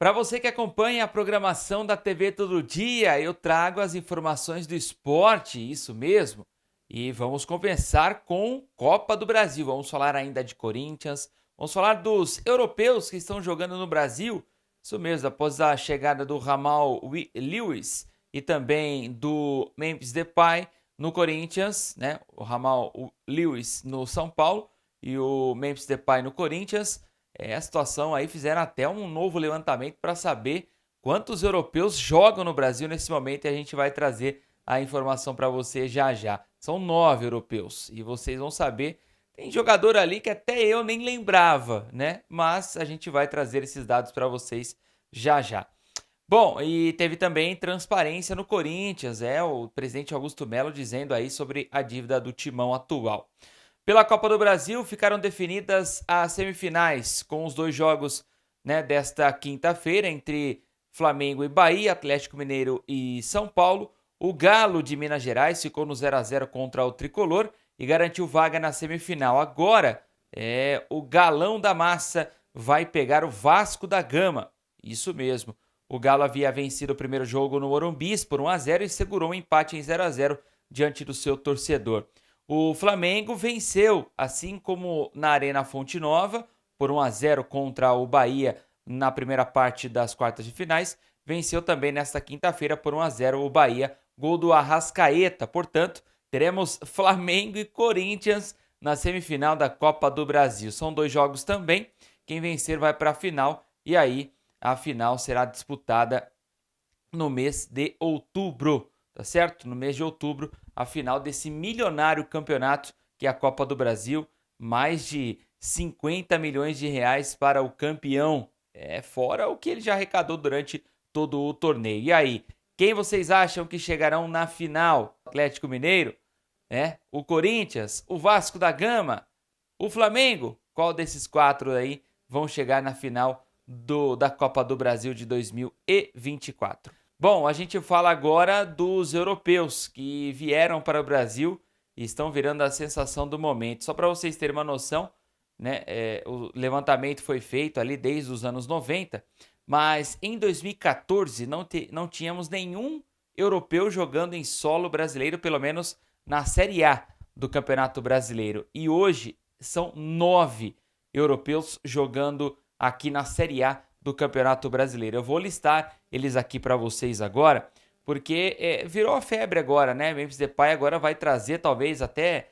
Para você que acompanha a programação da TV Todo Dia, eu trago as informações do esporte, isso mesmo. E vamos começar com Copa do Brasil. Vamos falar ainda de Corinthians, vamos falar dos europeus que estão jogando no Brasil. Isso mesmo, após a chegada do Jamal Lewis e também do Memphis Depay no Corinthians, né? O Jamal Lewis no São Paulo e o Memphis Depay no Corinthians. A situação aí fizeram até um novo levantamento para saber quantos europeus jogam no Brasil nesse momento e a gente vai trazer a informação para você já já. São 9 europeus e vocês vão saber. Tem jogador ali que até eu nem lembrava, né? Mas a gente vai trazer esses dados para vocês já já. Bom, e teve também transparência no Corinthians, o presidente Augusto Melo dizendo aí sobre a dívida do timão atual. Pela Copa do Brasil, ficaram definidas as semifinais com os dois jogos, né, desta quinta-feira entre Flamengo e Bahia, Atlético Mineiro e São Paulo. O Galo de Minas Gerais ficou no 0-0 contra o Tricolor e garantiu vaga na semifinal. Agora, o Galão da Massa vai pegar o Vasco da Gama. Isso mesmo. O Galo havia vencido o primeiro jogo no Morumbi por 1-0 e segurou um empate em 0-0 diante do seu torcedor. O Flamengo venceu, assim como na Arena Fonte Nova, por 1-0 contra o Bahia na primeira parte das quartas de finais. Venceu também nesta quinta-feira por 1-0 o Bahia, gol do Arrascaeta. Portanto, teremos Flamengo e Corinthians na semifinal da Copa do Brasil. São dois jogos também. Quem vencer vai para a final e aí a final será disputada no mês de outubro, tá certo? No mês de outubro, a final desse milionário campeonato que é a Copa do Brasil, mais de 50 milhões de reais para o campeão, fora o que ele já arrecadou durante todo o torneio. E aí, quem vocês acham que chegarão na final? Atlético Mineiro, o Corinthians, o Vasco da Gama, o Flamengo? Qual desses quatro aí vão chegar na final da Copa do Brasil de 2024? Bom, a gente fala agora dos europeus que vieram para o Brasil e estão virando a sensação do momento. Só para vocês terem uma noção, né, o levantamento foi feito ali desde os anos 90, mas em 2014 não tínhamos nenhum europeu jogando em solo brasileiro, pelo menos na Série A do Campeonato Brasileiro. E hoje são 9 europeus jogando aqui na Série A do Campeonato Brasileiro. Eu vou listar eles aqui para vocês agora, porque virou a febre agora, né? Memphis Depay agora vai trazer talvez até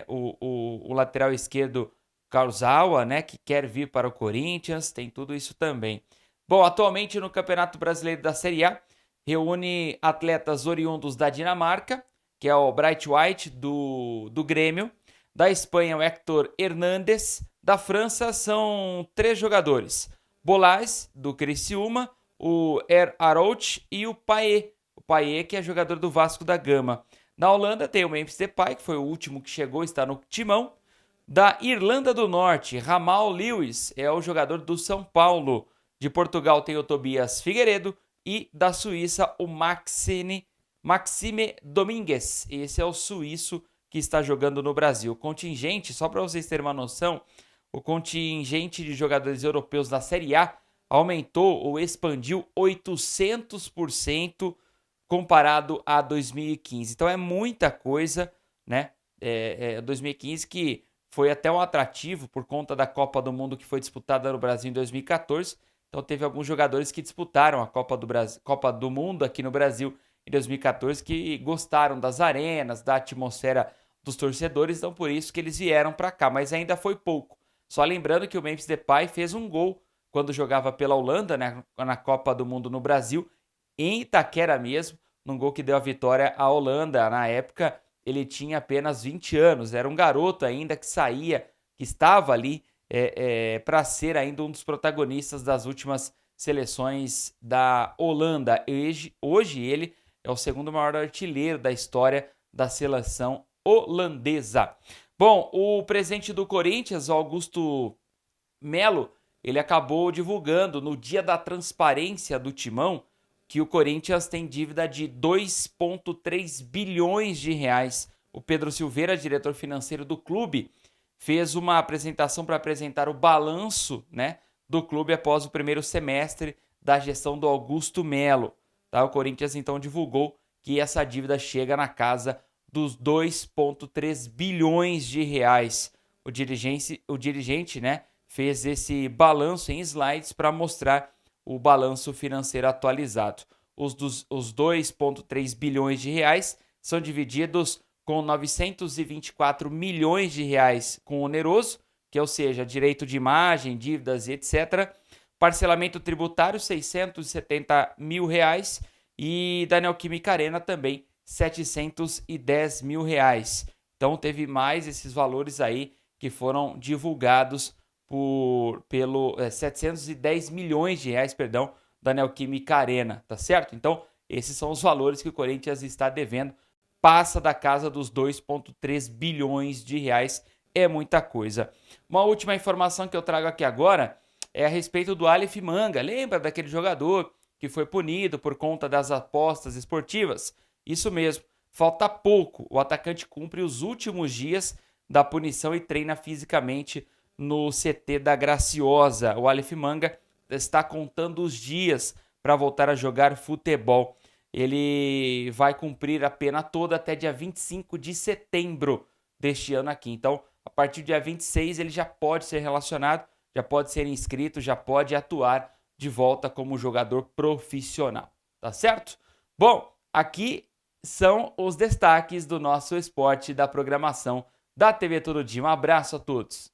o lateral esquerdo Kurzawa, né? Que quer vir para o Corinthians, tem tudo isso também. Bom, atualmente no Campeonato Brasileiro da Série A, reúne atletas oriundos da Dinamarca, que é o Bright White do Grêmio, da Espanha o Héctor Hernández, da França são 3 jogadores, Bolás, do Criciúma, o Araújo e o Payet. O Payet, que é jogador do Vasco da Gama. Na Holanda tem o Memphis Depay, que foi o último que chegou, está no timão. Da Irlanda do Norte, Jamal Lewis, é o jogador do São Paulo. De Portugal tem o Tobias Figueiredo. E da Suíça, o Maxime Domingues. Esse é o suíço que está jogando no Brasil. O contingente, só para vocês terem uma noção, o contingente de jogadores europeus da Série A aumentou ou expandiu 800% comparado a 2015. Então é muita coisa, né? 2015 que foi até um atrativo por conta da Copa do Mundo que foi disputada no Brasil em 2014. Então teve alguns jogadores que disputaram a Copa do Mundo aqui no Brasil em 2014 que gostaram das arenas, da atmosfera dos torcedores, então por isso que eles vieram para cá, mas ainda foi pouco. Só lembrando que o Memphis Depay fez um gol quando jogava pela Holanda, né, na Copa do Mundo no Brasil, em Itaquera mesmo, num gol que deu a vitória à Holanda. Na época, ele tinha apenas 20 anos, era um garoto ainda que estava ali para ser ainda um dos protagonistas das últimas seleções da Holanda. Hoje ele é o segundo maior artilheiro da história da seleção holandesa. Bom, o presidente do Corinthians, Augusto Melo, ele acabou divulgando no dia da transparência do Timão que o Corinthians tem dívida de 2,3 bilhões de reais. O Pedro Silveira, diretor financeiro do clube, fez uma apresentação para apresentar o balanço, né, do clube após o primeiro semestre da gestão do Augusto Melo. Tá? O Corinthians então divulgou que essa dívida chega na casa dos 2,3 bilhões de reais. O dirigente, né, fez esse balanço em slides para mostrar o balanço financeiro atualizado. Os 2,3 bilhões de reais são divididos com 924 milhões de reais com oneroso, que ou seja, direito de imagem, dívidas e etc. Parcelamento tributário, 670 mil reais. E da Neoquímica Arena também, 710 mil reais. Então teve mais esses valores aí que foram divulgados pelo 710 milhões de reais, perdão, da Neoquímica Arena, tá certo? Então esses são os valores que o Corinthians está devendo, passa da casa dos 2,3 bilhões de reais, é muita coisa. Uma última informação que eu trago aqui agora é a respeito do Aleph Manga. Lembra daquele jogador que foi punido por conta das apostas esportivas? Isso mesmo, falta pouco. O atacante cumpre os últimos dias da punição e treina fisicamente no CT da Graciosa. O Aleph Manga está contando os dias para voltar a jogar futebol. Ele vai cumprir a pena toda até dia 25 de setembro deste ano aqui. Então, a partir do dia 26, ele já pode ser relacionado, já pode ser inscrito, já pode atuar de volta como jogador profissional. Tá certo? Bom, aqui são os destaques do nosso esporte da programação da TV Todo Dia. Um abraço a todos.